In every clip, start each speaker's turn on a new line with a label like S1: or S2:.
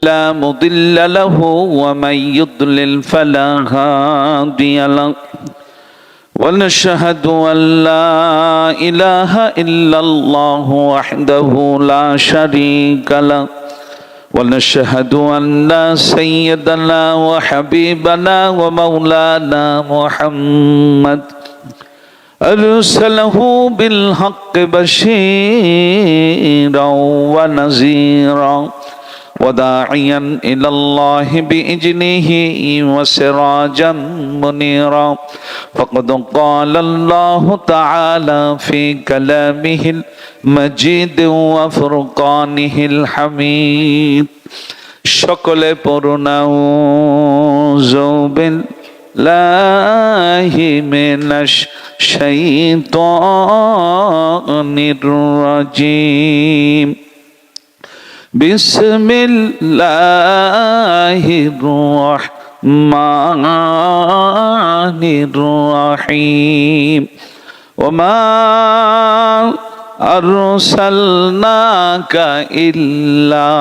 S1: لا مضل له ومن يضلل فلا هادي له ونشهد أن لا إله إلا الله وحده لا شريك له ونشهد أن سيدنا وحبيبنا ومولانا محمد أرسله بالحق بشيرا ونذيرا وداعيا إلى الله بإذنه وسراجا منيرا فقد قال الله تعالى في كلامه المجيد وفرقانه الحميد সকলে পড়ুন আউযু বিল্লাহি মিনাশ শাইতানির রাজিম বিসমিল্লাহির রহমানির রহিম ওমা আরসালনাকা ইল্লা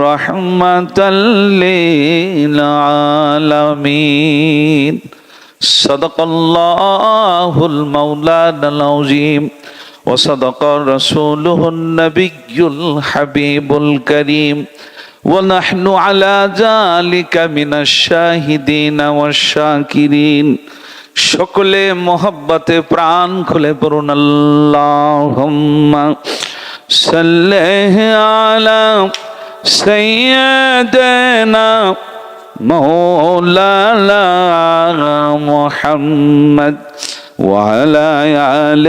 S1: রাহমাতাল লিল আলামিন সাদাকাল্লাহুল মাওলানাল আযীম وصدق رسوله النبي الحبيب الكريم ونحن على ذلك من الشاهدين والشاكرين সকলে মোহব্বতে প্রাণ খুলে পড়ুন আল্লাহুম্মা সাল্লি আলা সাইয়্যিদিনা মাওলানা মুহাম্মদ وعلى آل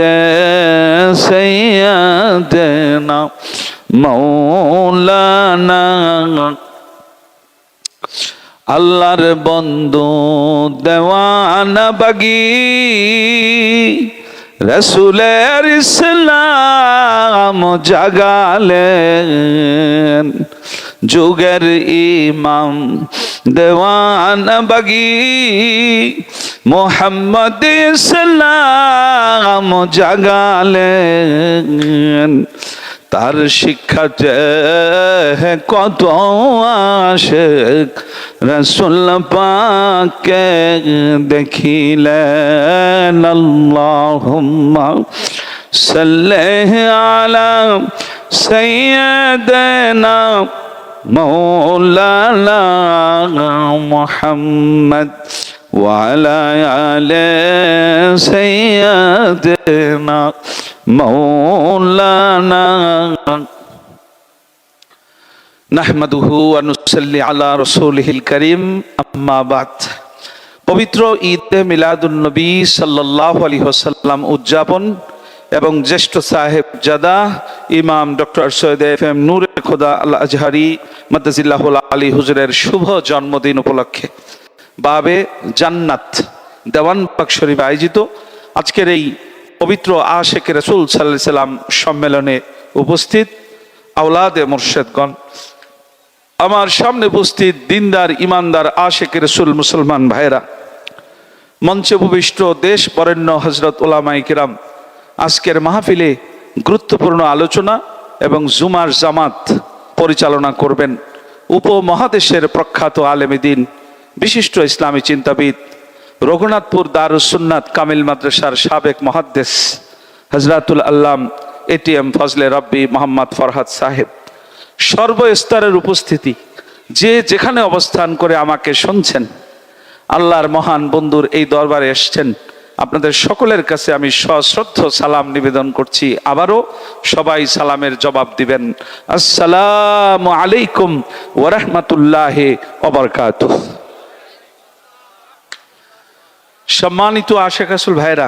S1: سيدنا مولانا আল্লাহর বন্ধু দেওয়ানা বাগি রাসূলের ইসলাম জাগালেন যুগের ইমাম দেওয়ানা বাগি মুহাম্মদ ইসলাম জাগালেন তার শিক্ষাতে কত আশিক রাসূল পাককে দেখিলেন আল্লাহুম্মা সাল্লি আলা সাইয়্যিদিনা মাওলানা মুহাম্মদ وعلى آل سيدنا مولانا نحمده ونصلي على رسوله الكريم أما بعد পবিত্র ঈদ মিলাদুন নবী সাল্লাল্লাহু আলাইহি ওয়াসাল্লাম উদযাপন এবং জ্যেষ্ঠ সাহেব জাদা ইমাম ডক্টর সৈয়দ এফএম নূরে খোদা আল আজহারি মাদ্দাজিল্লাহুল আলী হুজুরের শুভ জন্মদিন উপলক্ষে বাবে জান্নাত দেওয়ানবাগ শরীফে আয়োজিত আজকের এই পবিত্র আশিকে রাসূল সাল্লাল্লাহু আলাইহি সাল্লাম সম্মেলনে উপস্থিত আওলাদে মুর্শিদগণ, আমার সামনে উপস্থিত দিনদার ইমানদার আশিকে রাসূল মুসলমান ভাইরা, মঞ্চে উপবিষ্ট দেশ বরেণ্য হযরত উলামায়ে কিরাম, আজকের মাহফিলে গুরুত্বপূর্ণ আলোচনা এবং জুমার জামাত পরিচালনা করবেন উপমহাদেশের প্রখ্যাত আলেমে দ্বীন বিশিষ্ট ইসলামী চিন্তাবিদ রঘুনাথপুর দারুস সুন্নাত কামিল মাদ্রাসার সাবেক মুহাদ্দিস হযরতুল আল্লাম এটিএম ফজলে রব্বি মোহাম্মদ ফরহাদ সাহেব। সর্বস্তরের উপস্থিতি, যে যেখানে অবস্থান করে আমাকে শুনছেন, আল্লাহর মহান বন্ধুর এই দরবারে এসেছেন, আপনাদের সকলের কাছে আমি সশ্রদ্ধ সালাম নিবেদন করছি। আবারও সবাই সালামের জবাব দিবেন, আসসালামু আলাইকুম ওয়া রাহমাতুল্লাহি ওয়া বারাকাতুহু। সম্মানিত আশিক রাসূল ভাইরা,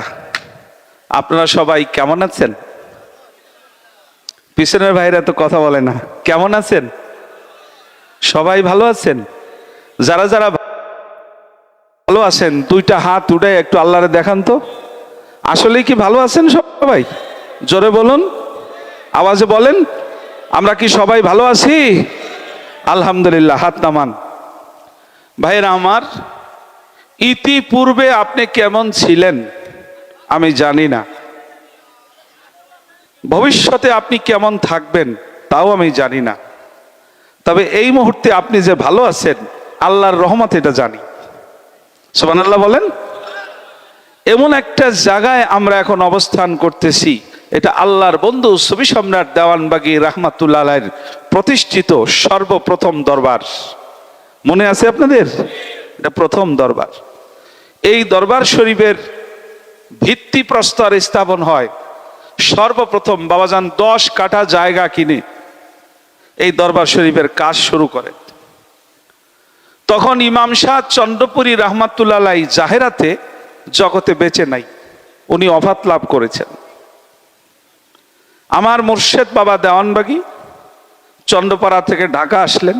S1: আপনারা সবাই কেমন আছেন? পিছনের ভাইরা তো কথা বলে না। কেমন আছেন? সবাই ভালো আছেন? যারা যারা ভালো আছেন দুইটা হাত উঠে একটু আল্লাহরে দেখান তো। আসলেই কি ভালো আছেন সবাই? জোরে বলুন, আওয়াজে বলেন, আমরা কি সবাই ভালো আছি? আলহামদুলিল্লাহ। হাত নামান। ভাইরা আমার, ইতিপূর্বে আপনি কেমন ছিলেন আমি জানি না, ভবিষ্যতে আপনি কেমন থাকবেন তাও আমি জানি না। তবে এই মুহূর্তে আপনি যে ভালো আছেন আল্লাহর রহমত, এটা জানি। সুবহানাল্লাহ বলেন। এমন একটা জায়গায় আমরা এখন অবস্থান করতেছি, এটা আল্লাহর বন্ধু সুফি সম্রাট দেওয়ানবাগী রাহমাতুল্লাহ আলাইহির প্রতিষ্ঠিত সর্বপ্রথম দরবার। মনে আছে আপনাদের? এটা প্রথম দরবার। এই দরবার শরীফের ভিত্তিপ্রস্তর স্থাপন হয় সর্বপ্রথম বাবাজান 10 কাঠা জায়গা কিনে এই দরবার শরীফের কাজ শুরু করেন। তখন ইমাম শাহ চন্দ্রপুরী রাহমাতুল্লাহ আলাইহি জাহেরাতে জগতে বেঁচে নাই, উনি ওফাত লাভ করেছেন। আমার মুর্শেদ বাবা দেওয়ানবাগী চন্দ্রপাড়া থেকে ঢাকা আসলেন।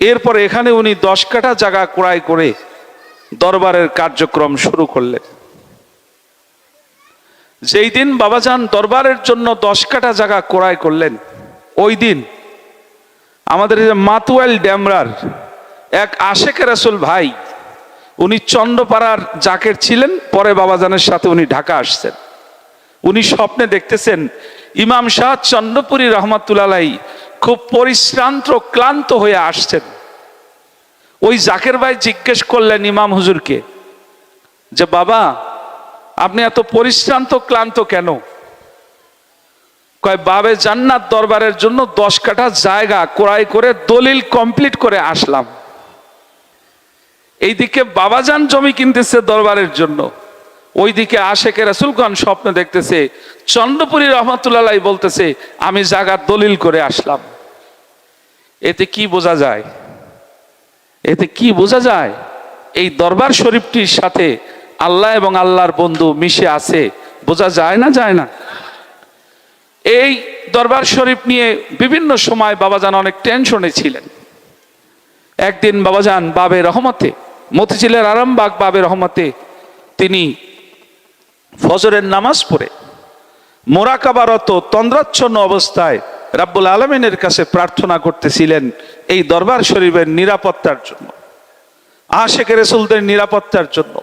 S1: এরপর এখানে উনি 10 কাঠা জায়গা ক্রয় করে দরবারের কার্যক্রম শুরু করলেন। যেই দিন বাবাজান দরবারের জন্য 10 কাঠা জায়গা ক্রয় করলেন, ওই দিন আমাদের মাতুয়াইল ড্যামরার এক আশেকে রাসূল ভাই, উনি চন্দ্রপাড়ার জাকের ছিলেন, পরে বাবাজানের সাথে উনি ঢাকা আসছেন। উনি স্বপ্নে দেখতেছেন ইমাম শাহ চন্দ্রপুরী রহমাতুল্লাহ আলাইহি খুব পরিশ্রান্ত ক্লান্ত হয়ে আসছেন। ওই জাকের ভাই জিজ্ঞেস করলেন ইমাম হুজুরকে যে বাবা, আপনি এত পরিশ্রান্ত ক্লান্ত কেন? কয় বাবে জান্নাত দরবারের জন্য 10 কাঠা জায়গা ক্রয় করে দলিল কমপ্লিট করে আসলাম। এইদিকে বাবাজান জমি কিনতেছে দরবারের জন্য, ওইদিকে আশেকে রাসূলগণ স্বপ্ন দেখতেছে চন্দ্রপুরী রহমাতুল্লাহ আলাইহি বলতেছে আমি জায়গার দলিল করে আসলাম। এতে কি বোঝা যায়? এতে কি বোঝা যায়? এই দরবার শরীফটির সাথে আল্লাহ এবং আল্লাহর বন্ধু মিশে আছে, বোঝা যায় না? যায় না? এই দরবার শরীফ নিয়ে বিভিন্ন সময় বাবাজান অনেক টেনশনে ছিলেন। একদিন বাবাজান বাবে রহমতে, মতিঝিলের আরামবাগ বাবে রহমতে, তিনি ফজরের নামাজ পড়ে মোরাকাবারত তন্দ্রাচ্ছন্ন অবস্থায় রাব্বুল আলামিনের কাছে প্রার্থনা করতেছিলেন এই দরবার শরীফের নিরাপত্তার জন্য, আশেকে রাসূলদের নিরাপত্তার জন্য।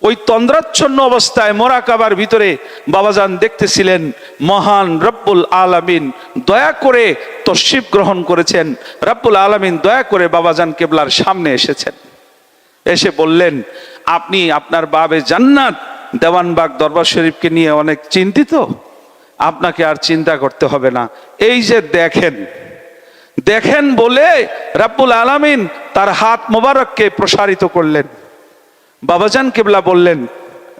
S1: ওই তন্দ্রাচ্ছন্ন অবস্থায় মোরাকাবার ভিতরে বাবাজান দেখতেছিলেন মহান রব্বুল আলামিন দয়া করে তশরিফ গ্রহণ করেছেন। রব্বুল আলামিন দয়া করে বাবাজান কেবলার সামনে এসেছেন, এসে বললেন আপনি আপনার বাবে জান্নাত দেওয়ানবাগ দরবার শরীফকে নিয়ে অনেক চিন্তিত, আপনাকে আর চিন্তা করতে হবে না। এই যে দেখেন, দেখেন বলে রব্বুল আলামিন তার হাত মোবারককে প্রসারিত করলেন। বাবাজান কেবলা বললেন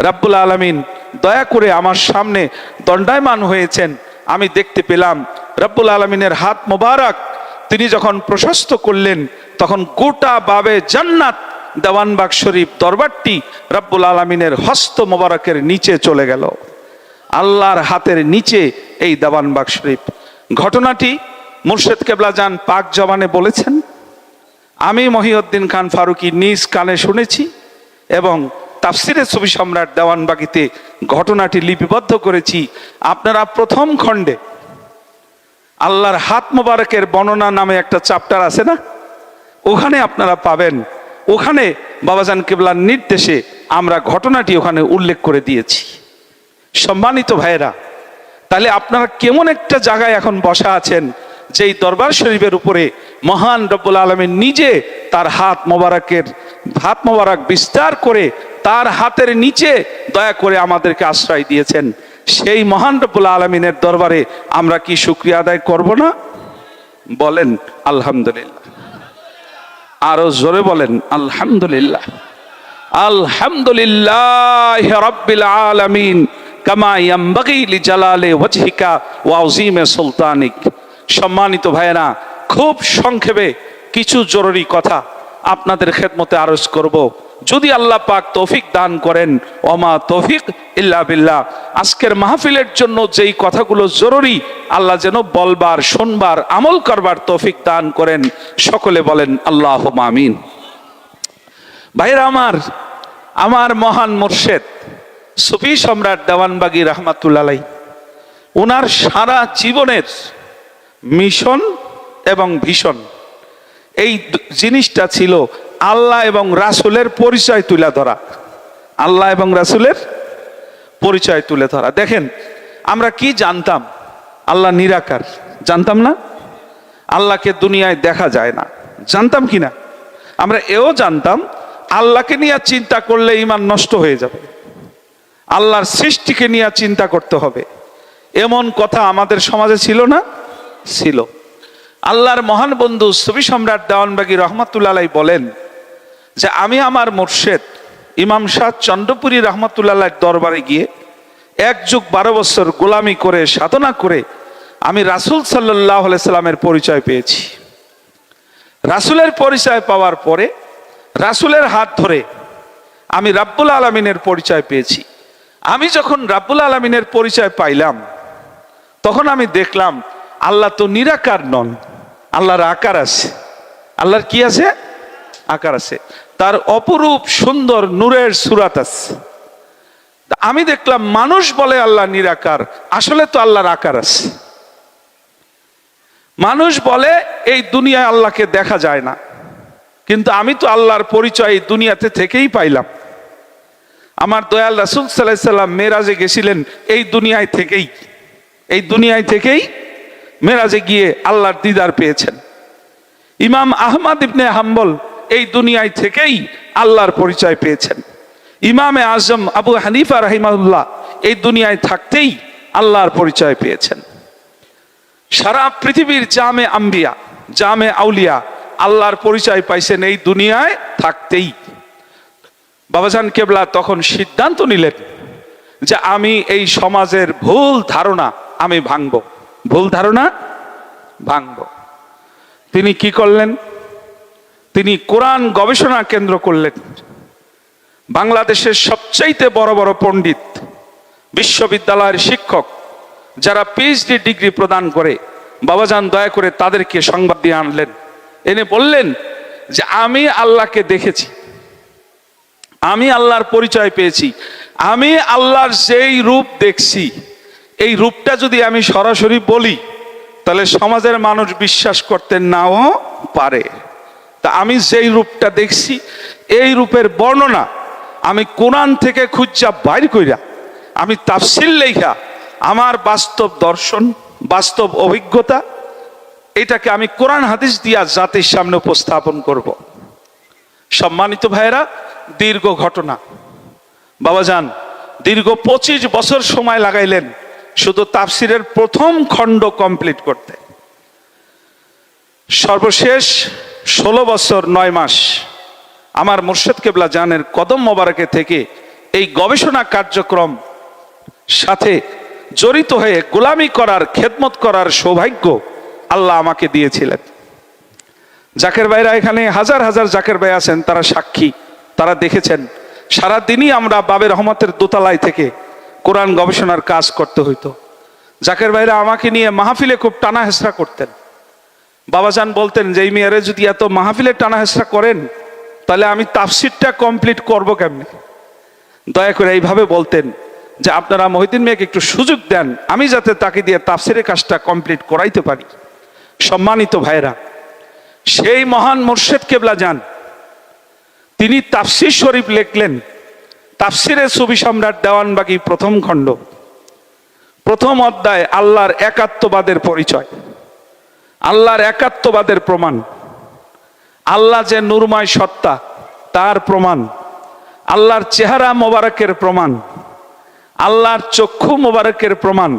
S1: রব্বুল আলামিন দয়া করে আমার সামনে দণ্ডায়মান হয়েছেন, আমি দেখতে পেলাম রব্বুল আলামিনের হাত মোবারক তিনি যখন প্রশস্ত করলেন তখন গোটা বাবে জান্নাত দেওয়ানবাগ শরীফ দরবারটি রব্বুল আলামিনের হস্ত মোবারকের নিচে চলে গেল, আল্লাহর হাতের নিচে এই দেওয়ানবাগ শরীফ। ঘটনাটি মুর্শেদ কেবলা জান পাক জবানে বলেছেন, আমি মহিউদ্দিন খান ফারুকী নিজ কানে শুনেছি এবং তাফসিরে সুফি সম্রাট দেওয়ানবাগীতে ঘটনাটি লিপিবদ্ধ করেছি। আপনারা প্রথম খণ্ডে আল্লাহর হাত মোবারকের বর্ণনা নামে একটা চ্যাপ্টার আছে না, ওখানে আপনারা পাবেন। ওখানে বাবাজান কেবলার নির্দেশে আমরা ঘটনাটি ওখানে উল্লেখ করে দিয়েছি। সম্মানিত ভাইয়েরা, তাহলে আপনারা কেমন একটা জায়গায় এখন বসা আছেন যেই দরবার শরীফের উপরে মহান রব্বুল আলামিন নিজে তার হাত মোবারক বিস্তার করে তার হাতের নিচে দয়া করে আমাদেরকে আশ্রয় দিয়েছেন। সেই মহান রব্বুল আলামিনের দরবারে আমরা কি শুকরিয়া আদায় করব না? বলেন আলহামদুলিল্লাহ। আরো জোরে বলেন আলহামদুলিল্লাহ। আলহামদুলিল্লাহ রাব্বিল আলামিন কামা ইয়ামবাগি লিজালালি ওয়াজহিকা ওয়া আযীমি সুলতানিক। সম্মানিত ভাইয়েরা, খুব সংক্ষেপে কিছু জরুরি কথা আপনাদের খেদমতে আরজ করব, যদি আল্লাহ পাক তৌফিক দান করেন। ওমা তৌফিক ইল্লা বিল্লাহ। আজকের মাহফিলের জন্য যেই কথাগুলো জরুরি আল্লাহ যেন বলবার, শুনবার, আমল করবার তৌফিক দান করেন। সকলে বলেন আল্লাহুম্মা আমিন। ভাইরা আমার মহান মুর্শেদ সুফি সম্রাট দেওয়ানবাগী রাহমাতুল্লাহ আলাইহি, ওনার সারা জীবনের মিশন এবং ভীষণ এই জিনিসটা ছিল আল্লাহ এবং রাসূলের পরিচয় তুলে ধরা। আল্লাহ এবং রাসূলের পরিচয় তুলে ধরা। দেখেন, আমরা কি জানতাম? আল্লাহ নিরাকার জানতাম না? আল্লাহকে দুনিয়ায় দেখা যায় না। জানতাম কি না? আমরা এও জানতাম আল্লাহকে নিয়ে চিন্তা করলে ঈমান নষ্ট হয়ে যাবে, আল্লাহর সৃষ্টিকে নিয়ে চিন্তা করতে হবে, এমন কথা আমাদের সমাজে ছিল না? ছিল। আল্লাহর মহান বন্ধু সুফি সম্রাট দেওয়ানবাগী রহমাতুল্লাহ আলাইহি বলেন যে আমি আমার মুর্শেদ ইমাম শাহ চন্দ্রপুরী রহমাতুল্লাহ আলাইহির দরবারে গিয়ে 1 যুগ 12 বছর গোলামি করে সাধনা করে আমি রাসূল সাল্লাল্লাহু আলাইহি সাল্লামের পরিচয় পেয়েছি। রাসূলের পরিচয় পাওয়ার পরে রাসূলের হাত ধরে আমি রাব্বুল আলামিনের পরিচয় পেয়েছি। আমি যখন রাব্বুল আলামিনের পরিচয় পাইলাম তখন আমি দেখলাম আল্লাহ তো নিরাকার নন, আল্লাহর আকার আছে। আল্লাহর কি আছে? আকার আছে। তার অপরূপ সুন্দর নূরের সূরাত আছে। আমি দেখলাম মানুষ বলে আল্লাহ নিরাকার, আসলে তো আল্লাহর আকার আছে। মানুষ বলে এই দুনিয়ায় আল্লাহকে দেখা যায় না, কিন্তু আমি তো আল্লাহর পরিচয় এই দুনিয়াতে থেকেই পাইলাম। আমার দয়াল রাসূল সাল্লাল্লাহু আলাইহি সাল্লাম মেরাজে গেছিলেন এই দুনিয়ায় থেকেই মেরাজে গিয়ে আল্লাহর দিদার পেয়েছেন। ইমাম আহমদ ইবনে হাম্বল এই দুনিয়ায় থেকেই আল্লাহর পরিচয় পেয়েছেন। ইমামে আজম আবু হানিফা রাহিমাহুল্লাহ এই দুনিয়ায় থাকতেই আল্লাহর পরিচয় পেয়েছেন। সারা পৃথিবীর জামে আম্বিয়া, জামে আউলিয়া আল্লাহর পরিচয় পাইছেন এই দুনিয়ায় থাকতেই। বাবাজান কেবলা তখন সিদ্ধান্ত নিলেন যে আমি এই সমাজের ভুল ধারণা আমি ভাঙব, ভুল ধারণা ভাঙব। তিনি কি করলেন? তিনি কোরআন গবেষণা কেন্দ্র করলেন। বাংলাদেশের সবচাইতে বড় বড় পণ্ডিত, বিশ্ববিদ্যালয়ের শিক্ষক যারা পিএইচডি ডিগ্রি প্রদান করে, বাবাজান দয়া করে তাদেরকে সংবাদ দিয়ে আনলেন, এনে বললেন যে আমি আল্লাহকে দেখেছি, আমি আল্লাহর পরিচয় পেয়েছি, আমি আল্লাহর যেই রূপ দেখছি এই রূপটা যদি আমি সরাসরি বলি তাহলে সমাজের মানুষ বিশ্বাস করতে নাও পারে। তা আমি যেই রূপটা দেখছি এই রূপের বর্ণনা আমি কোরআন থেকে খুঁজা বাইর কইরা আমি তাফসীর লেখা আমার বাস্তব দর্শন, বাস্তব অভিজ্ঞতা, এটাকে আমি কোরআন হাদিস দিয়া জাতির সামনে উপস্থাপন করব। সম্মানিত ভাইয়েরা, দীর্ঘ ঘটনা। বাবাজান দীর্ঘ 25 বছর সময় লাগাইলেন শুধু তাফসীরের প্রথম খণ্ড কমপ্লিট করতে। সর্বশেষ 16 বছর 9 মাস আমার মুর্শিদ কেবলা জানের কদম মোবারকে থেকে এই গবেষণা কার্যক্রম সাথে জড়িত হয়ে গোলামি করার, খেদমত করার সৌভাগ্য আল্লাহ আমাকে দিয়েছিলেন। জাকের ভাইরা এখানে হাজার হাজার জাকের ভাই আছেন, তারা সাক্ষী, তারা দেখেছেন সারাদিনই আমরা বাবে রহমতের দোতলায় থেকে কোরআন গবেষণার কাজ করতে হইতো। জাকের ভাইরা আমাকে নিয়ে মাহফিলে খুব টানা হেসরা করতেন। বাবাজান বলতেন যে এই মেয়ারে যদি এত মাহফিলে টানা হেসরা করেন তাহলে আমি তাফসীরটা কমপ্লিট করব কেমনে? দয়া করে এইভাবে বলতেন যে আপনারা মহিউদ্দিন মিয়াকে একটু সুযোগ দেন, আমি যাতে তাকে দিয়ে তাফসীরের কাজটা কমপ্লিট করাইতে পারি। সম্মানিত ভাইরা, সেই মহান মুর্শিদ কেবলা জান তিনি তাফসীর শরীফ লিখলেন। তাফসীরে সুফি সম্রাট দেওয়ানবাগী প্রথম খণ্ড, প্রথম অধ্যায় আল্লাহর একাত্মবাদের পরিচয়, আল্লাহর একাত্মবাদের প্রমাণ, আল্লাহ যে নূরময় সত্তা তার প্রমাণ, আল্লাহর চেহারা মোবারকের প্রমাণ, আল্লাহর চক্ষু মোবারকের প্রমাণ,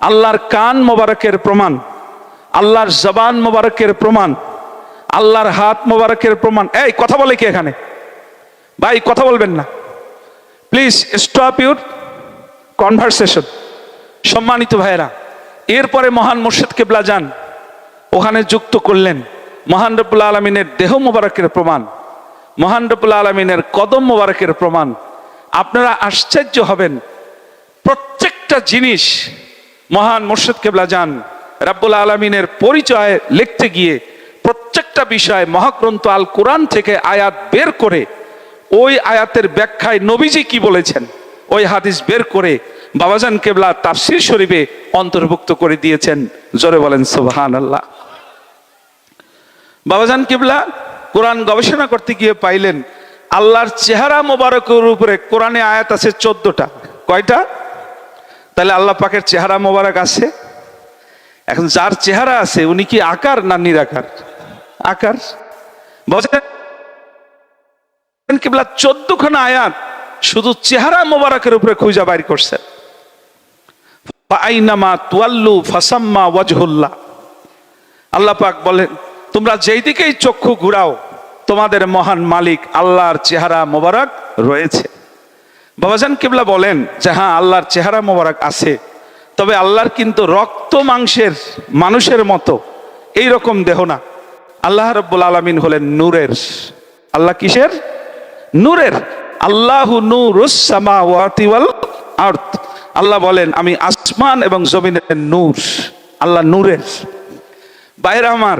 S1: আল্লাহর কান মোবারকের প্রমাণ, আল্লাহর জবান মোবারকের প্রমাণ, আল্লাহর হাত মোবারকের প্রমাণ। এই কথা বলে কি এখানে? ভাই কথা বলবেন না, প্লিজ স্টপ ইউর কনভারসেশন। সম্মানিত ভাইয়েরা, এরপরে মহান মুর্শিদ কেবলা জান ওখানে যুক্ত করলেন মহান রব্বুল আলামিনের দেহ মোবারকের প্রমাণ, মহান রব্বুল আলামিনের কদম মোবারকের প্রমাণ। আপনারা আশ্চর্য হবেন, প্রত্যেকটা জিনিস মহান মুর্শিদ কেবলা জান রব্বুল আলামিনের পরিচয় লিখতে গিয়ে প্রত্যেকটা বিষয় মহাগ্রন্থ আল কোরআন থেকে আয়াত বের করে ওই আয়াতের ব্যাখ্যায় নবীজি কি বলেছেন ওই হাদিস বের করে বাবাজান কেবলা তাফসীর শরীফে অন্তর্ভুক্ত করে দিয়েছেন। জোরে বলেন সুবহানাল্লাহ। বাবাজান কেবলা কোরআন গবেষণা করতে গিয়ে পাইলেন আল্লাহর চেহারা মোবারকের উপরে কোরআনে আয়াত আছে 14টা। কয়টা? তাহলে আল্লাহ পাকের চেহারা মোবারক আছে। এখন যার চেহারা আছে উনি কি আকার না নিরাকার? আকার। কিবলা 14 খানা আয়াত শুধু চেহারা মোবারকের উপরে খুঁজে বাইর করছেন। আইনামা তুয়াল্লু ফাসাম্মা ওয়াজহুল্লাহ। আল্লাহ পাক বলেন তোমরা যেই দিকেই চক্ষু ঘুরাও তোমাদের মহান মালিক আল্লাহর চেহারা মোবারক রয়েছে। বাবাজান কিবলা বলেন যে হ্যাঁ, আল্লাহর চেহারা মোবারক আছে, তবে আল্লাহর কিন্তু রক্ত মাংসের মানুষের মতো এই রকম দেহ না। আল্লাহ রাব্বুল আলামিন হলেন নূরের। আল্লাহ কিসের? নূরের। আল্লাহু নূরুস সামাওয়াতি ওয়াল আরদ। আল্লাহ বলেন আমি আসমান এবং জমিনের নূর। আল্লাহ নূরের। ভাইরা আমার,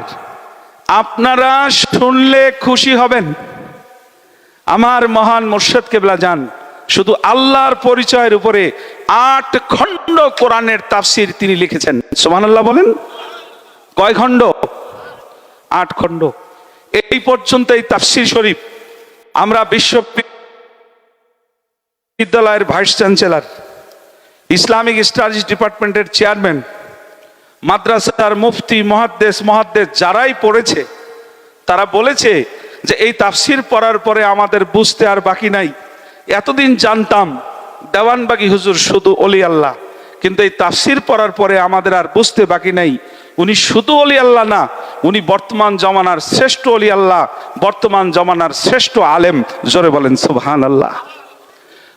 S1: আপনারা শুনলে খুশি হবেন, আমার মহান মুর্শিদ কিবলা যান শুধু আল্লাহর পরিচয়ের উপরে 8 খণ্ড কোরআনের তাফসীর তিনি লিখেছেন। সুবহানাল্লাহ বলেন। কয় খণ্ড? 8 খণ্ড। এই পর্যন্ত এই তাফসীর শরীফ আমরা বিশ্ববিদ্যালয়ের ভাইস চ্যান্সেলর, ইসলামিক স্টাডিজ ডিপার্টমেন্টের চেয়ারম্যান, মাদ্রাসার মুফতি, মুহাদ্দিস যারাই পড়েছে তারা বলেছে যে এই তাফসীর পড়ার পরে আমাদের বুঝতে আর বাকি নাই। এতদিন জানতাম দেওয়ানবাগী হুজুর শুধু ওলি আল্লাহ, কিন্তু এই তাফসীর পড়ার পরে আমাদের আর বুঝতে বাকি নাই উনি শুধু ওলি আল্লাহ না, উনি বর্তমান জমানার শ্রেষ্ঠ ওলি আল্লাহ, বর্তমান জমানার শ্রেষ্ঠ আলেম। জোরে বলেন সুবহানাল্লাহ।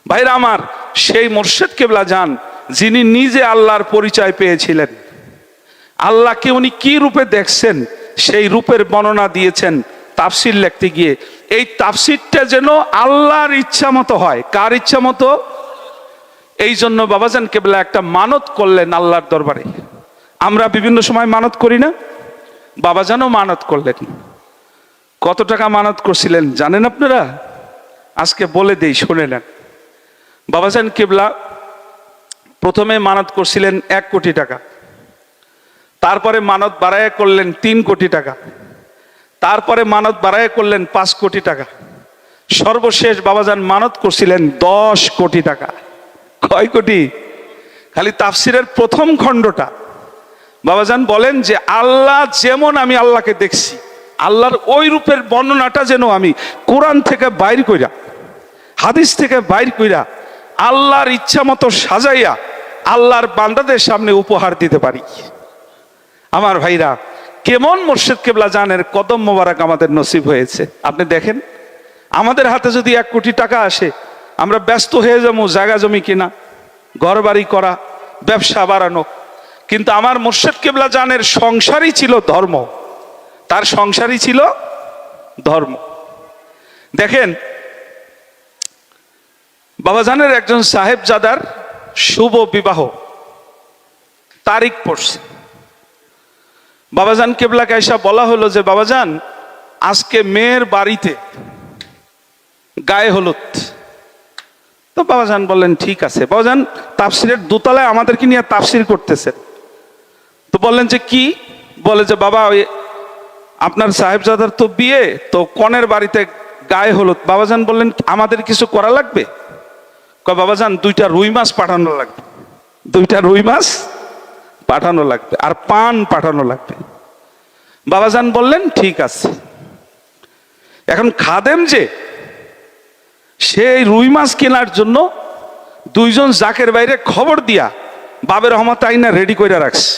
S1: ভাইরা আমার, সেই মুর্শিদ কিবলা যান যিনি নিজে আল্লাহর পরিচয় পেয়েছিলেন, আল্লাহকে উনি কি রূপে দেখছেন সেই রূপের বর্ণনা দিয়েছেন তাফসীর লিখতে গিয়ে। এই তাফসীরটা যেন আল্লাহর ইচ্ছা মতো হয়। কার ইচ্ছা মতো? এই জন্য বাবাজান কিবলা একটা মানত করলেন আল্লাহর দরবারে। আমরা বিভিন্ন সময় মানত করি না? বাবাজানও মানত করলেন। কত টাকা মানত করছিলেন জানেন আপনারা? আজকে বলে দেই, শুনে নেন। বাবাজান কিবলা প্রথমে মানত করছিলেন 1 কোটি টাকা, তারপরে মানত বাড়ায় করলেন 3 কোটি টাকা, তারপরে মানত বাড়ায় করলেন 5 কোটি টাকা, সর্বশেষ বাবাজান মানত করছিলেন 10 কোটি টাকা। কয় কোটি? খালি তাফসীরের প্রথম খণ্ডটা। বাবাজান বলেন যে আল্লাহ যেমন আমি আল্লাহকে দেখছি, আল্লাহর ওই রূপের বর্ণনাটা যেন আমি কোরআন থেকে বাইর কইরা, হাদিস থেকে বাইর কইরা, আল্লাহর ইচ্ছা মতো সাজাইয়া আল্লাহর বান্দাদের সামনে উপহার দিতে পারি। আমার ভাইরা, কেমন মুর্শিদ কিবলা জানের কদম মোবারক আমাদের নসিব হয়েছে। আপনি দেখেন, আমাদের হাতে যদি 1 কোটি টাকা আসে, আমরা ব্যস্ত হয়ে যাবো জায়গা জমি কিনা, ঘর বাড়ি করা, ব্যবসা বাড়ানো। কিন্তু আমার মুর্শিদ কিবলা জানের সংসারই ছিল ধর্ম। তার সংসারই ছিল ধর্ম। দেখেন, বাবাজানের একজন সাহেবজাদার শুভ বিবাহ তারিখ পড়ছে। বাবাজান কিবলাকে এসে বলা হলো যে বাবাজান আজকে মেয়ের বাড়িতে গায়ে হলুদ। তো বাবাজান বললেন ঠিক আছে। বাবাজান তাফসীরের দোতলায় আমাদেরকে নিয়ে তাফসীর করতেছেন। তো বললেন যে কি? বলে যে বাবা ওই আপনার সাহেবজাদার তো বিয়ে, তো কনের বাড়িতে গায়ে হলুদ। বাবাজান বললেন আমাদের কিছু করা লাগবে? কয় বাবাজান 2টা রুই মাছ পাঠানো লাগবে, 2টা রুই মাছ পাঠানো লাগবে, আর পান পাঠানো লাগবে। বাবাজান বললেন ঠিক আছে। এখন খাদেম যে সেই রুই মাছ কেনার জন্য 2 জন জাকের বাইরে খবর দিয়া বাবের রহমত আইনা রেডি করে রাখছে।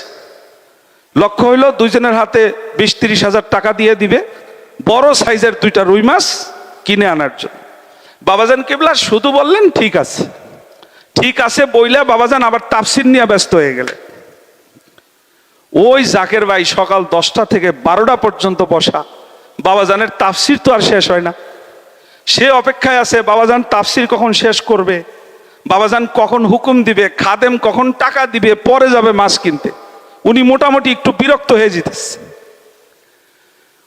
S1: লক্ষ্য হইল 2 জনের হাতে 20-30 হাজার টাকা দিয়ে দিবে বড় সাইজের 2টা রুই মাছ কিনে আনার জন্য। বাবাজান কিবলা শুধু বললেন ঠিক আছে। ঠিক আছে বইলে বাবাজান আবার তাফসীর নিয়ে ব্যস্ত হয়ে গেলেন। ওই জাকের ভাই সকাল 10টা থেকে 12টা পর্যন্ত বসা। বাবাজানের তাফসীর তো আর শেষ হয় না। সে অপেক্ষায় আছে বাবাজান তাফসীর কখন শেষ করবে, বাবাজান কখন হুকুম দিবে, খাদেম কখন টাকা দিবে, পরে যাবে মাছ কিনতে। উনি মোটামুটি একটু বিরক্ত হয়ে যেতেছে।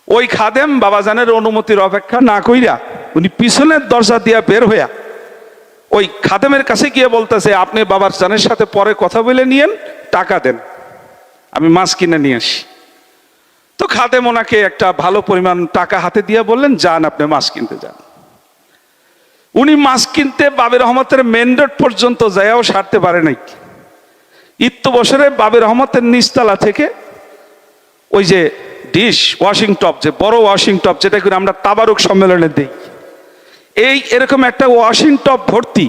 S1: ওই খাদেম বাবাজানের অনুমতির অপেক্ষা না কইরা উনি পিছনের দরজা দিয়া বের হইয়া ওই খাদেমের কাছে গিয়ে বলতেছে আপনি বাবার জানের সাথে পরে কথা বলে নিয়েন, টাকা দেন, আমি মাছ কিনে নিয়ে আসি। তো খাদেম ওনাকে একটা ভালো পরিমাণ টাকা হাতে দিয়ে বললেন যান আপনি মাছ কিনতে যান। উনি মাছ কিনতে বাবের রহমতের মেন রোড পর্যন্ত যাইয়াও সারতে পারে নাই। ইত্তু বছরে বাবে রহমতের নিচতলা থেকে ওই যে ডিশ ওয়াশিং টপ, যে বড় ওয়াশিং টপ যেটা করে আমরা তাবারুক সম্মেলনে দিই, এরকম একটা ওয়াশিং টপ ভর্তি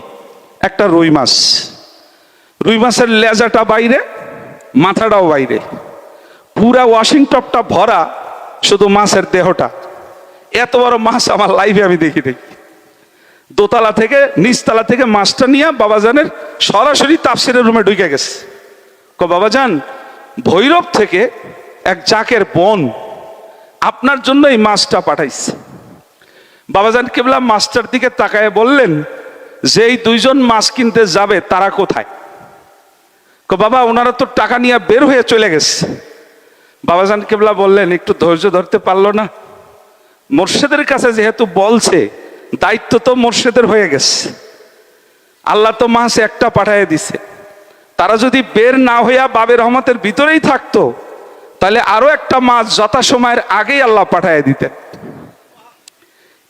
S1: একটা রুই মাছ। রুই মাছের লেজাটা বাইরে, মাথাটাও বাইরে, পুরা ওয়াশিং টপটা ভরা শুধু মাছের দেহটা। এত বড় মাছ আমার লাইফে আমি দেখি নাই। দোতলা থেকে নিচতলা থেকে মাছটা নিয়ে বাবাজানের সরাসরি তাফসিরের রুমে ঢুকে গেছে। বাবাজান, ভৈরব থেকে এক জাকের বোন আপনার জন্য এই মাছটা পাঠাইছে। বাবাজান কেবলা মাছটার দিকে তাকায় বললেন যে এই দুইজন মাছ কিনতে যাবে তারা কোথায়? বাবা, ওনারা তো টাকা নিয়ে বের হয়ে চলে গেছে। বাবাজান কেবলা বললেন একটু ধৈর্য ধরতে পারলো না? মোর্শেদের কাছে যেহেতু বলছে, দায়িত্ব তো মোর্শেদের হয়ে গেছে। আল্লাহ তো মাছ একটা পাঠিয়ে দিছে, তারা যদি বের না হইয়া বাবে রহমতের ভিতরেই থাকতো তাহলে আরো একটা মাছ যথাসময়ের আগেই আল্লাহ পাঠিয়ে দিতেন।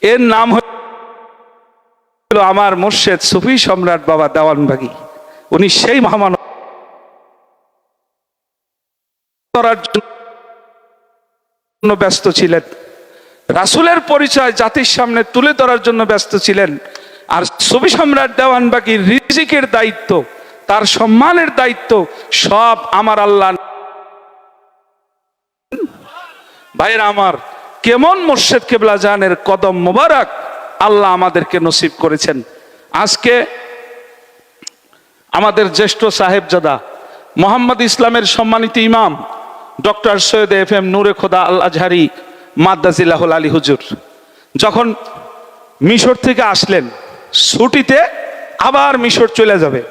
S1: এর নাম হলো আমার মুর্শেদ সুফি সম্রাট বাবা দেওয়ানবাগী। উনি সেই মহামানব ব্যস্ত ছিলেন, রাসূলের পরিচয় জাতির সামনে তুলে ধরার জন্য ব্যস্ত ছিলেন। আর সুফি সম্রাট দেওয়ানবাগীর রিজিকের দায়িত্ব, তার সম্মানের দায়িত্ব সব আমার আল্লাহ। ভাইয়েরা আমার, কেমন মুর্শেদ কেবলা জানের কদম মোবারক আল্লাহ আমাদেরকে নসিব করেছেন। আজকে আমাদের জ্যেষ্ঠ সাহেবজাদা মোহাম্মদ ইসলামের সম্মানিত ইমাম ডক্টর সৈয়দ FM নূরে খোদা আল আজহারি মাদ্দাজিল্লাহুল আলী হুজুর যখন মিশর থেকে আসলেন ছুটিতে, আবার মিশর চলে যাবে,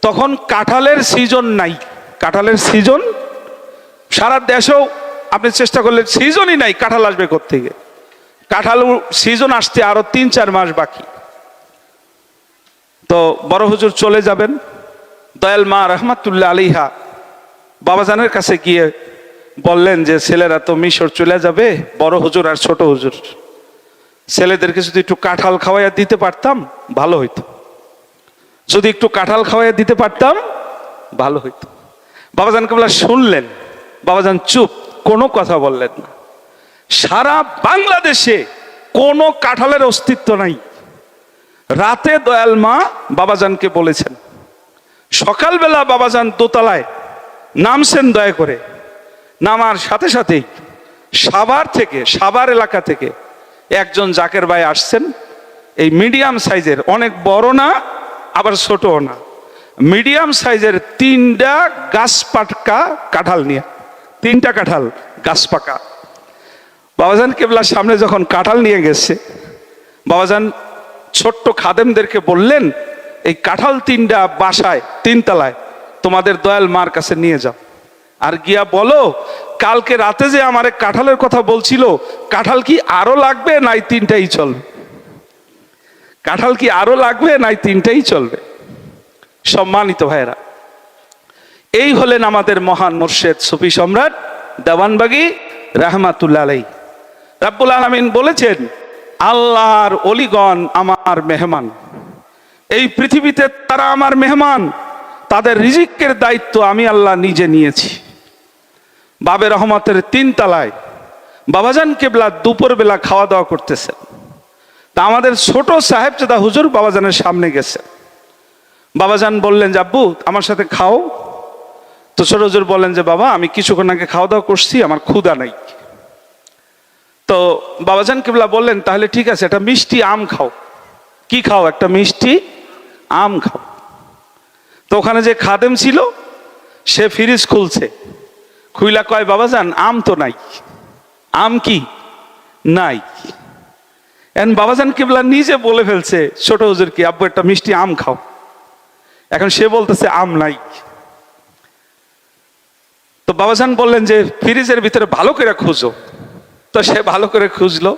S1: তখন কাঁঠালের সিজন নাই। কাঁঠালের সিজন সারা দেশেও আপনি চেষ্টা করলে সিজনই নাই, কাঁঠাল আসবে কোত্থেকে? কাঁঠাল সিজন আসতে আরো 3-4 মাস বাকি। তো বড় হুজুর চলে যাবেন। দয়াল মা রহমাতুল্লাহ আলাইহা বাবাজানের কাছে গিয়ে বললেন যে ছেলেরা তো মিশর চলে যাবে, বড় হুজুর আর ছোট হুজুর, ছেলেদেরকে যদি একটু কাঁঠাল খাওয়াইয়া দিতে পারতাম ভালো হইতো, যদি একটু কাঁঠাল খাওয়াইয়া দিতে পারতাম ভালো হইতো। বাবাজান কেবলা শুনলেন, বাবাজান চুপ, কোনো কথা বললেন না। সারা বাংলাদেশে কোনো কাঁঠালের অস্তিত্ব নাই। রাতে দয়াল মা বাবাজানকে বলেছেন, সকালবেলা বাবাজান দোতলায় নামছেন, দয়া করে নামার সাথে সাথেই সাভার এলাকা থেকে একজন জাকের ভাই আসছেন। এই মিডিয়াম সাইজের, অনেক বড় না আবার ছোটও না, মিডিয়াম সাইজের 3টা গাছ পাকা কাঁঠাল নিয়ে, 3টা কাঁঠাল গাছ পাকা। বাবাজান কেবলার সামনে যখন কাঁঠাল নিয়ে গেছে, বাবাজান ছোট্ট খাদেমদেরকে বললেন এই কাঁঠাল 3টা বাসায় 3 তলায় তোমাদের দয়াল মার কাছে নিয়ে যাও, আর গিয়া বলো কালকে রাতে যে আমার কাঁঠালের কথা বলছিল, কাঁঠাল কি আরো লাগবে নাই 3টাই চলবে? কাঁঠাল কি আরো লাগবে নাই 3টাই চলবে? সম্মানিত ভাইয়েরা, এই হলেন আমাদের মহান মুর্শেদ সুফি সম্রাট দেওয়ানবাগী রাহমাতুল্লাহ আলাইহি। রাব্বুল আলামিন বলেছেন, আল্লাহর ওলিগণ আমার মেহমান, এই পৃথিবীতে তারা আমার মেহমান, তাদের রিজিকের দায়িত্ব আমি আল্লাহ নিজে নিয়েছি। বাবে রহমতের 3 তলায় বাবাজান কেবলা দুপুর বেলা খাওয়া দাওয়া করতেছে। তা আমাদের ছোট সাহেবজাদা হুজুর বাবাজানের সামনে গেছে। বাবাজান বললেন যে আব্বু আমার সাথে খাও। তো ছোট হুজুর বললেন যে বাবা আমি কিছুক্ষণ আগে খাওয়া দাওয়া করছি, আমার ক্ষুধা নাই। তো বাবাজান কেবলা বললেন তাহলে ঠিক আছে, একটা মিষ্টি আম খাও। কি খাও? একটা মিষ্টি আম খাও। তো ওখানে যে খাদেম ছিল সে ফ্রিজ খুলছে, খুইলা কয় বাবাজান আম তো নাই। আম কি নাই? এখন বাবাজান কেবলা নিজে বলে ফেলছে ছোট হুজুর কি, আব্বু একটা মিষ্টি আম খাও। এখন সে বলতেছে আম নাই। তো বাবাজান বললেন যে ফ্রিজের ভিতরে ভালো করে খুঁজো। তো সে ভালো করে খুঁজলো,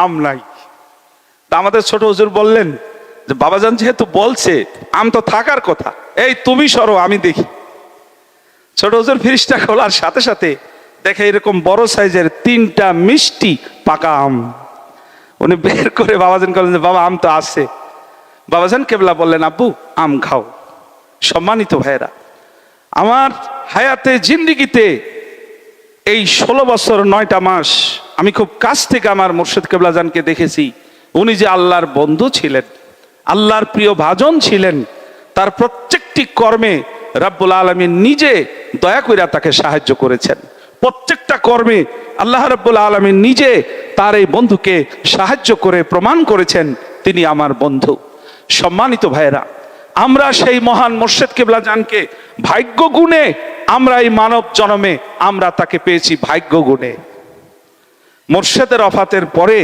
S1: আম নাই। তা আমাদের ছোট হুজুর বললেন যে বাবাজান যেহেতু বলছে আম তো থাকার কথা, এই তুমি সরো আমি দেখি। ছোট হুজুর ফ্রিজটা খোলার সাথে সাথে দেখে এরকম বড় সাইজের 3টা মিষ্টি পাকা আম। উনি বের করে বাবাজানকে বললেন বাবা আম তো আছে। বাবাজান কেবলা বললেন আব্বু আম খাও। সম্মানিত ভাইয়েরা, আমার হায়াতে জিন্দিগিতে এই 16 বছর 9টা মাস আমি খুব কাছ থেকে আমার মুর্শিদ কেবলাজানকে দেখেছি। উনি যে আল্লাহর বন্ধু ছিলেন, আল্লাহর প্রিয় ভাজন ছিলেন, তার প্রত্যেকটি কর্মে রাব্বুল আলামিন নিজে দয়া কইরা তাকে সাহায্য করেছেন। প্রত্যেকটা কর্মে আল্লাহ রাব্বুল আলামিন নিজে তার এই বন্ধুকে সাহায্য করে প্রমাণ করেছেন তিনি আমার বন্ধু। সম্মানিত ভাইয়েরা, আমরা সেই মহান মুর্শিদ কেবলাজানকে ভাগ্য গুণে আমরা এই মানব জন্মে আমরা তাকে পেয়েছি ভাগ্য গুণে। মুর্শিদের ওফাতের পরে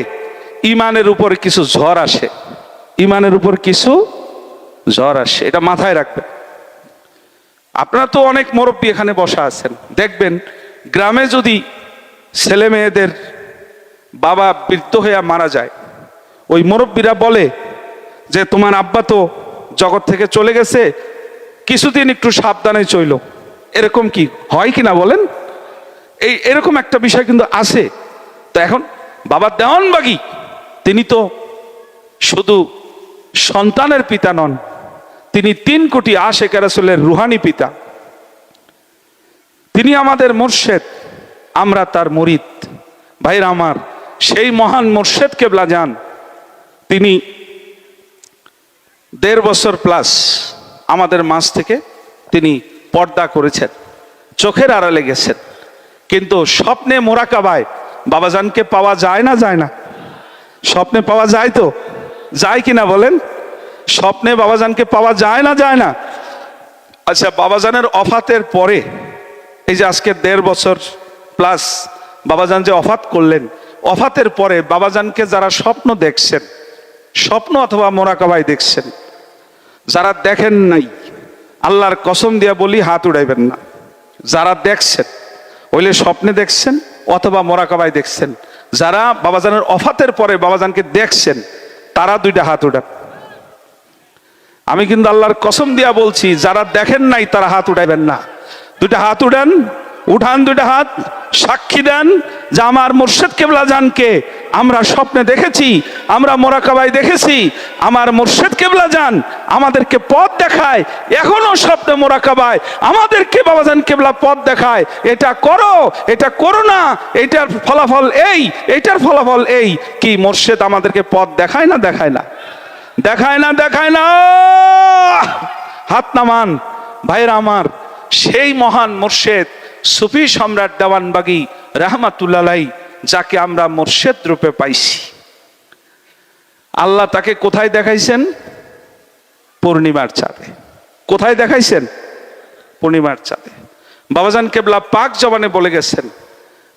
S1: ইমানের উপর কিছু ঝড় আসে, ইমানের উপর কিছু ঝড় আসে, এটা মাথায় রাখবেন। আপনারা তো অনেক মুরব্বী এখানে বসা আছেন, দেখবেন গ্রামে যদি ছেলে মেয়েদের বাবা বৃদ্ধ হয়ে মারা যায়, ওই মুরব্বীরা বলে যে তোমার আব্বা তো জগৎ থেকে চলে গেছে, কিছুদিন একটু সাবধানে চইল। এরকম কি হয় কিনা বলেন? এরকম একটা বিষয় কিন্তু আছে। তো এখন বাবা দেওয়ানবাগী তিনি তো শুধু সন্তানের পিতা নন, তিনি 3 কোটি আশিক রাসূলের রুহানি পিতা। তিনি আমাদের মুর্শিদ, আমরা তার মুরিদ। ভাইরা আমার, সেই মহান মুর্শিদ কেবলাজান তিনি 1.5 বছর প্লাস আমাদের মাঝ থেকে তিনি পর্দা করেছেন, চোখের আড়ালে গেছেন। কিন্তু স্বপ্নে মোরাকাবায় বাবাজানকে পাওয়া যায় না? যায় না? স্বপ্নে পাওয়া যায় তো? যায় কিনা বলেন? স্বপ্নে বাবাজানকে পাওয়া যায় না? যায় না? আচ্ছা, বাবাজানের ওফাতের পরে এই যে আজকে 1.5 বছর প্লাস বাবাজান যে ওফাত করলেন, ওফাতের পরে বাবাজানকে যারা স্বপ্ন দেখছেন, স্বপ্ন অথবা মোরাকাবায় দেখছেন, যারা দেখেন নাই আল্লাহর কসম দিয়া বলি হাত উড়াইবেন না। যারা দেখছেন, ওইলে স্বপ্নে দেখছেন অথবা মোরাকাবায় দেখছেন, যারা বাবাজানের ওফাতের পরে বাবাজানকে দেখছেন, তারা 2টা হাত উঠান। আমি কিন্তু আল্লাহর কসম দিয়া বলছি, যারা দেখেন নাই তারা হাত উঠাইবেন না। 2টা হাত উঠান, উঠান 2টা হাত, সাক্ষী দেন যে আমার মুর্শিদ কেবলাজানকে আমরা স্বপ্নে দেখেছি, আমরা মোরাকাবায় দেখেছি। আমার মুর্শিদ কেবলাজান আমাদেরকে পথ দেখায়, এখনো স্বপ্নে মোরাকাবায় আমাদেরকে বাবাজান কেবলা পথ দেখায়, এটা করো, এটা করো না, এটার ফলাফল এই, এটার ফলাফল এই। কি মুর্শিদ আমাদেরকে পথ দেখায় না? দেখায় না? দেখায় না? দেখায় না? হাত নামান ভাইরা আমার। সেই মহান মুর্শিদ সুফি সম্রাট দেওয়ানবাগী রাহমাতুল্লাহ আলাইহি, যাকে আমরা মুর্শিদ রূপে পাইছি, আল্লাহ তাকে কোথায় দেখাইছেন? পূর্ণিমার চাঁদে। কোথায় দেখাইছেন? পূর্ণিমার চাঁদে। বাবাজান কেবলা পাক জবানে বলে গেছেন,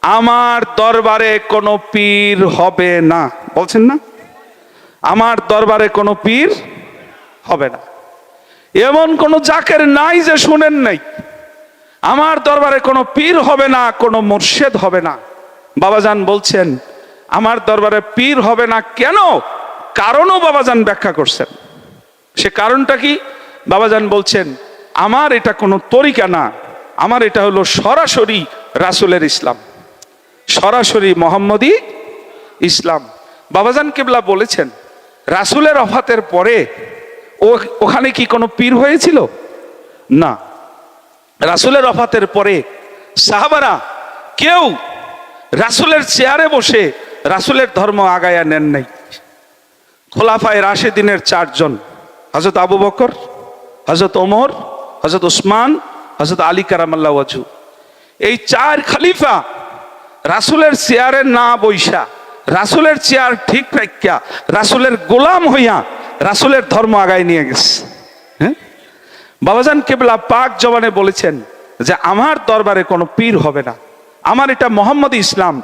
S1: আমার দরবারে কোনো পীর হবে না। বলছেন না? আমার দরবারে কোনো পীর হবে না। এমন কোনো জাকের নাই যে শুনেন নাই। আমার দরবারে কোনো পীর হবে না, কোনো মুর্শিদ হবে না। বাবাজান বলছেন আমার দরবারে পীর হবে না কেন? কারণও বাবাজান ব্যাখ্যা করছেন। সে কারণটা কি? বাবাজান বলছেন আমার এটা কোনো তরিকা না, আমার এটা হলো সরাসরি রাসূলের ইসলাম, সরাসরি মোহাম্মদী ইসলাম। বাবাজান কেবলা বলেছেন রাসূলের ওফাতের পরে ওখানে কি কোনো পীর হয়েছিল? না। রাসূলের ওফাতের পরে সাহাবারা কেউ রাসূলের চেয়ারে বসে রাসূলের ধর্ম আগায়া নেন নাই। খোলাফায়ে রাশিদিনের 4 জন, হযরত আবু বকর, হযরত ওমর, হযরত উসমান, হযরত আলী কারামাল্লাহু ওয়াজহু, এই 4 খলিফা রাসূলের চেয়ারে না বইসা, রাসূলের চেয়ার ঠিক রাখিয়া, রাসূলের গোলাম হইয়া রাসূলের ধর্ম আগায় নিয়ে গেছে। হ্যাঁ, বাবাজান কেবলা পাক জবানে বলেছেন যে আমার দরবারে কোনো পীর হবে না, আমার এটা মোহাম্মদী ইসলাম।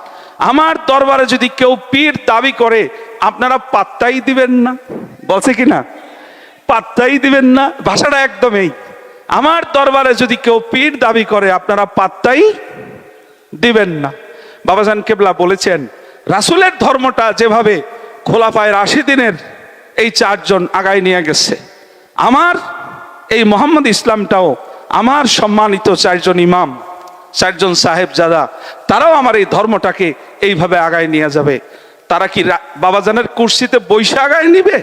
S1: আমার দরবারে যদি কেউ পীর দাবি করে আপনারা পাত্তাই দিবেন না। বলছে কি না? পাত্তাই দিবেন না। ভাষাটা একদম এই, আমার দরবারে যদি কেউ পীর দাবি করে আপনারা পাত্তাই দিবেন না। বাবাজান কেবলা বলেছেন রাসূলের ধর্মটা যেভাবে খোলাফায়ে রাশিদিনের এই 4 জন আগায় নিয়ে গেছে, আমার এই মোহাম্মদ ইসলামটাও আমার সম্মানিত 4 জন ইমাম, 4 জন সাহেবজাদা, তারাও আমার এই ধর্মটাকে এইভাবে আগায় নিয়ে যাবে। তারা কি বাবাজানের কুরসিতে বৈশা আগায় নিবে,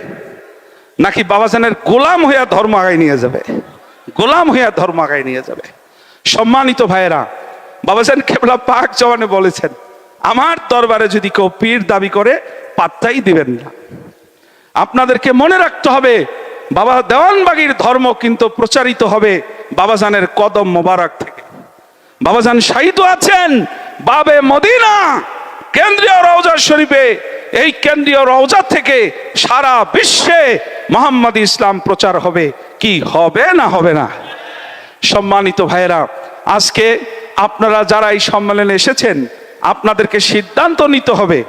S1: নাকি বাবাজানের গোলাম হইয়া ধর্ম আগায় নিয়ে যাবে? গোলাম হইয়া ধর্ম আগায় নিয়ে যাবে। সম্মানিত ভাইয়েরা, বাবাজান কেবলা পাক জওয়ানে বলেছেন, আমার দরবারে যদি কেউ পীর দাবি করে পাত্তাই দিবেন না। আপনাদেরকে মনে রাখতে হবে, বাবা দেওয়ানবাগীর ধর্ম কিন্তু প্রচারিত হবে বাবাজানের কদম মোবারক থেকে। বাবাজান শাহিদ আছেন বাবে মদিনা কেন্দ্রীয় রওজা শরীফে। এই কেন্দ্রীয় রওজা থেকে সারা বিশ্বে মোহাম্মদী ইসলাম প্রচার হবে। কি হবে না হবে না? সম্মানিত ভাইয়েরা, আজকে আপনারা যারা এই সম্মেলনে এসেছেন, আপনাদেরকে সিদ্ধান্ত নিতে হবে।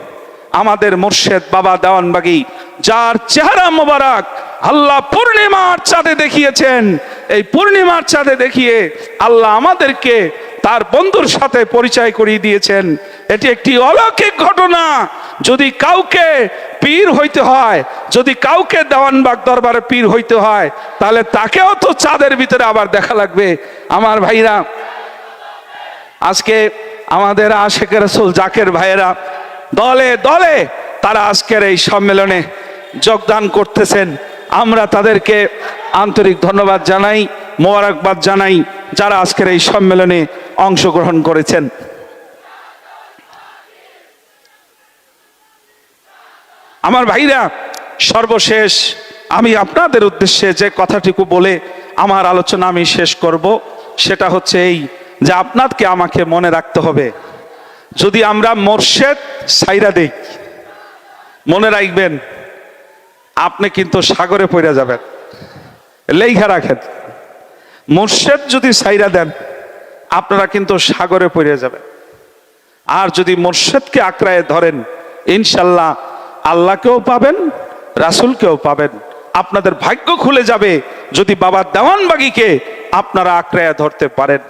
S1: আমাদের মুর্শেদ বাবা দেওয়ানবাগী, যার চেহারা মোবারক আল্লাহ পূর্ণিমার চাঁদে দেখিয়েছেন, এই পূর্ণিমার চাঁদে দেখিয়ে আল্লাহ আমাদেরকে তার বন্ধুর সাথে পরিচয় করিয়ে দিয়েছেন। এটি একটি অলৌকিক ঘটনা। যদি কাউকে পীর হইতে হয়, যদি কাউকে দেওয়ানবাগ দরবারে পীর হইতে হয়, তাহলে তাকেও তো চাঁদের ভিতরে আবার দেখা লাগবে। আমার ভাইরা, আজকে আমাদের আশেকে রাসূল জাকের ভাইয়েরা দলে দলে তারা আজকের এই সম্মেলনে যোগদান করতেছেন। আমরা তাদেরকে আন্তরিক ধন্যবাদ জানাই, মোবারকবাদ জানাই, যারা আজকের এই সম্মেলনে অংশগ্রহণ করেছেন। আমার ভাইরা, সর্বশেষ আমি আপনাদের উদ্দেশ্যে যে কথাটুকু বলে আমার আলোচনা আমি শেষ করব, সেটা হচ্ছে এই যে আপনাকে আমাকে মনে রাখতে হবে, যদি আমরা মোর্শেদ সাইরা দেই, মনে রাখবেন আপনি কিন্তু সাগরে পড়ে যাবেন। লেখা রাখেন, মোর্শেদ যদি সাইরা দেন আপনারা কিন্তু সাগরে পড়ে যাবেন। আর যদি মোর্শেদকে আঁকড়ায় ধরেন, ইনশাল্লাহ আল্লাহকেও পাবেন, রাসূলকেও পাবেন। আপনাদের ভাগ্য খুলে যাবে যদি বাবা দেওয়ানবাগীকে আপনারা আঁকড়ায় ধরতে পারেন।